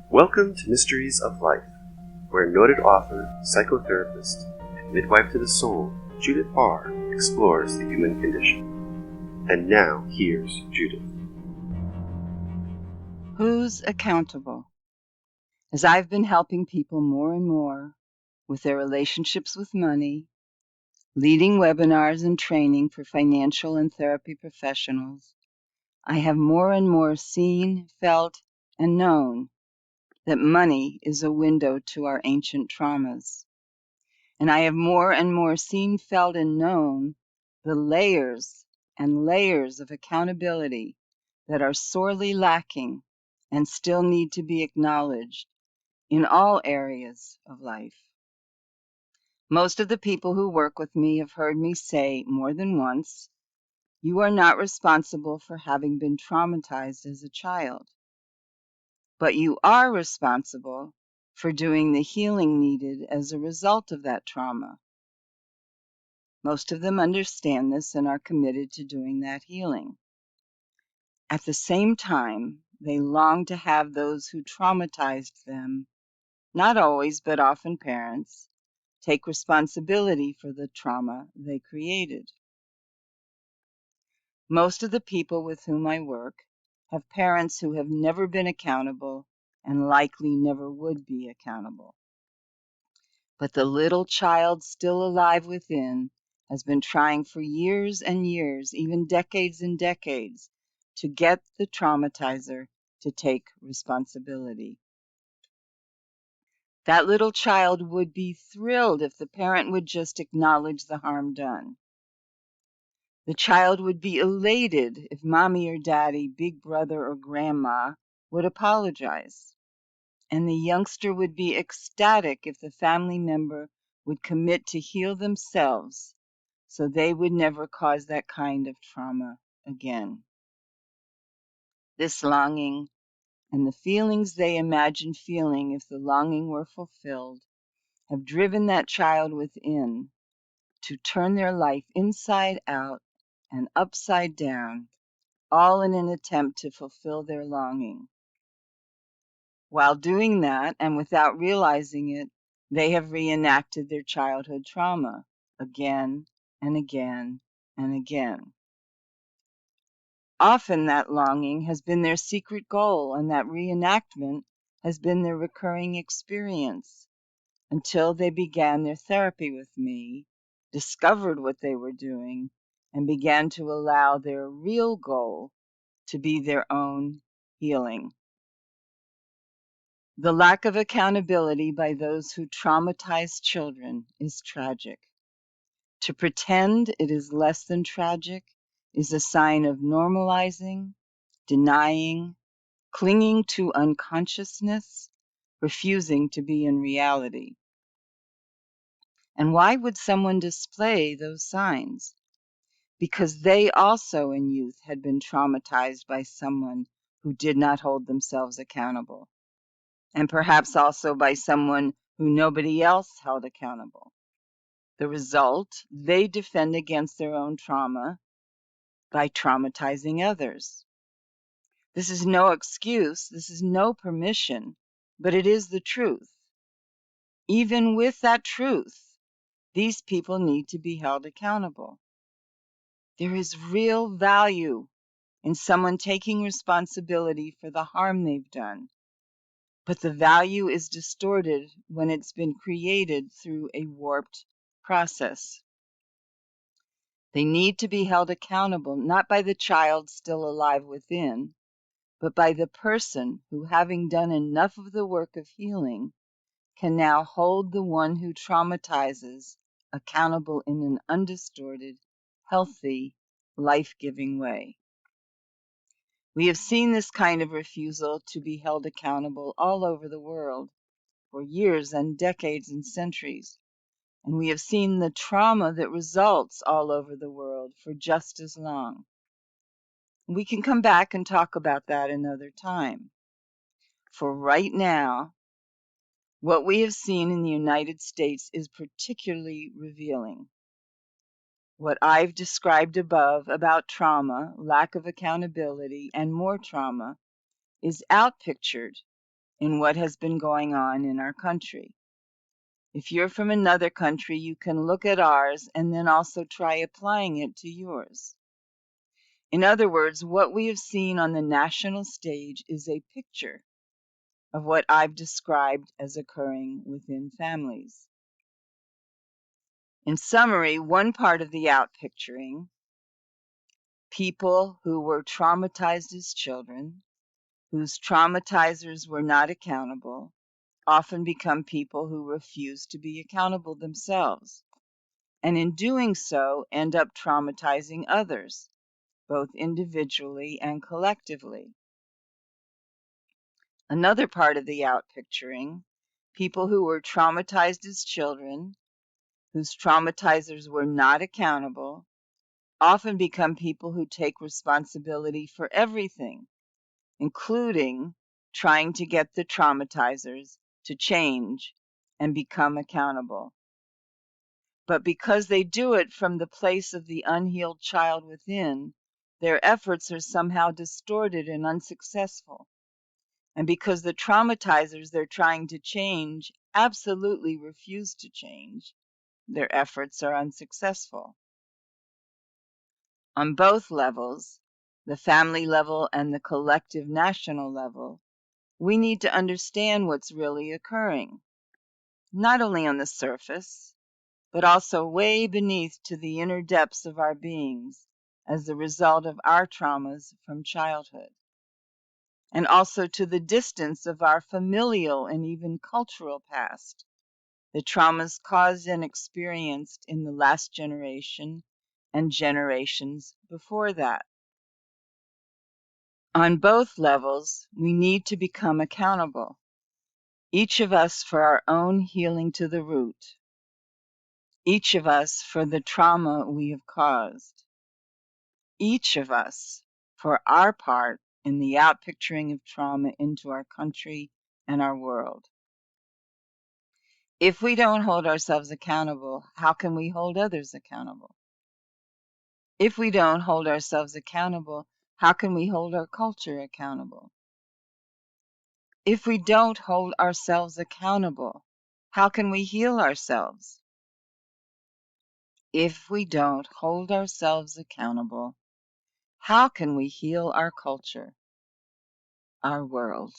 Welcome to Mysteries of Life, where noted author, psychotherapist, and midwife to the soul, Judith Barr, explores the human condition. And now, here's Judith. Who's accountable? As I've been helping people more and more with their relationships with money, leading webinars and training for financial and therapy professionals, I have more and more seen, felt, and known that money is a window to our ancient traumas. And I have more and more seen, felt, and known the layers and layers of accountability that are sorely lacking and still need to be acknowledged in all areas of life. Most of the people who work with me have heard me say more than once, you are not responsible for having been traumatized as a child, but you are responsible for doing the healing needed as a result of that trauma. Most of them understand this and are committed to doing that healing. At the same time, they long to have those who traumatized them, not always, but often parents, take responsibility for the trauma they created. Most of the people with whom I work have parents who have never been accountable and likely never would be accountable. But the little child still alive within has been trying for years and years, even decades and decades, to get the traumatizer to take responsibility. That little child would be thrilled if the parent would just acknowledge the harm done. The child would be elated if mommy or daddy, big brother or grandma would apologize. And the youngster would be ecstatic if the family member would commit to heal themselves so they would never cause that kind of trauma again. This longing and the feelings they imagine feeling if the longing were fulfilled have driven that child within to turn their life inside out and upside down, all in an attempt to fulfill their longing. While doing that, and without realizing it, they have reenacted their childhood trauma again and again and again. Often that longing has been their secret goal, and that reenactment has been their recurring experience until they began their therapy with me, discovered what they were doing, and began to allow their real goal to be their own healing. The lack of accountability by those who traumatize children is tragic. To pretend it is less than tragic is a sign of normalizing, denying, clinging to unconsciousness, refusing to be in reality. And why would someone display those signs? Because they also in youth had been traumatized by someone who did not hold themselves accountable, and perhaps also by someone who nobody else held accountable. The result, they defend against their own trauma by traumatizing others. This is no excuse, this is no permission, but it is the truth. Even with that truth, these people need to be held accountable. There is real value in someone taking responsibility for the harm they've done. But the value is distorted when it's been created through a warped process. They need to be held accountable not by the child still alive within, but by the person who, having done enough of the work of healing, can now hold the one who traumatizes accountable in an undistorted, healthy, life-giving way. We have seen this kind of refusal to be held accountable all over the world for years and decades and centuries. And we have seen the trauma that results all over the world for just as long. We can come back and talk about that another time. For right now, what we have seen in the United States is particularly revealing. What I've described above about trauma, lack of accountability, and more trauma is outpictured in what has been going on in our country. If you're from another country, you can look at ours and then also try applying it to yours. In other words, what we have seen on the national stage is a picture of what I've described as occurring within families. In summary, one part of the outpicturing, people who were traumatized as children, whose traumatizers were not accountable, often become people who refuse to be accountable themselves, and in doing so end up traumatizing others, both individually and collectively. Another part of the outpicturing, people who were traumatized as children, whose traumatizers were not accountable, often become people who take responsibility for everything, including trying to get the traumatizers to change and become accountable. But because they do it from the place of the unhealed child within, their efforts are somehow distorted and unsuccessful. And because the traumatizers they're trying to change absolutely refuse to change, their efforts are unsuccessful. On both levels, the family level and the collective national level, we need to understand what's really occurring, not only on the surface, but also way beneath to the inner depths of our beings as the result of our traumas from childhood, and also to the distance of our familial and even cultural past, the traumas caused and experienced in the last generation and generations before that. On both levels, we need to become accountable, each of us for our own healing to the root, each of us for the trauma we have caused, each of us for our part in the outpicturing of trauma into our country and our world. If we don't hold ourselves accountable, how can we hold others accountable? If we don't hold ourselves accountable, how can we hold our culture accountable? If we don't hold ourselves accountable, how can we heal ourselves? If we don't hold ourselves accountable, how can we heal our culture, our world?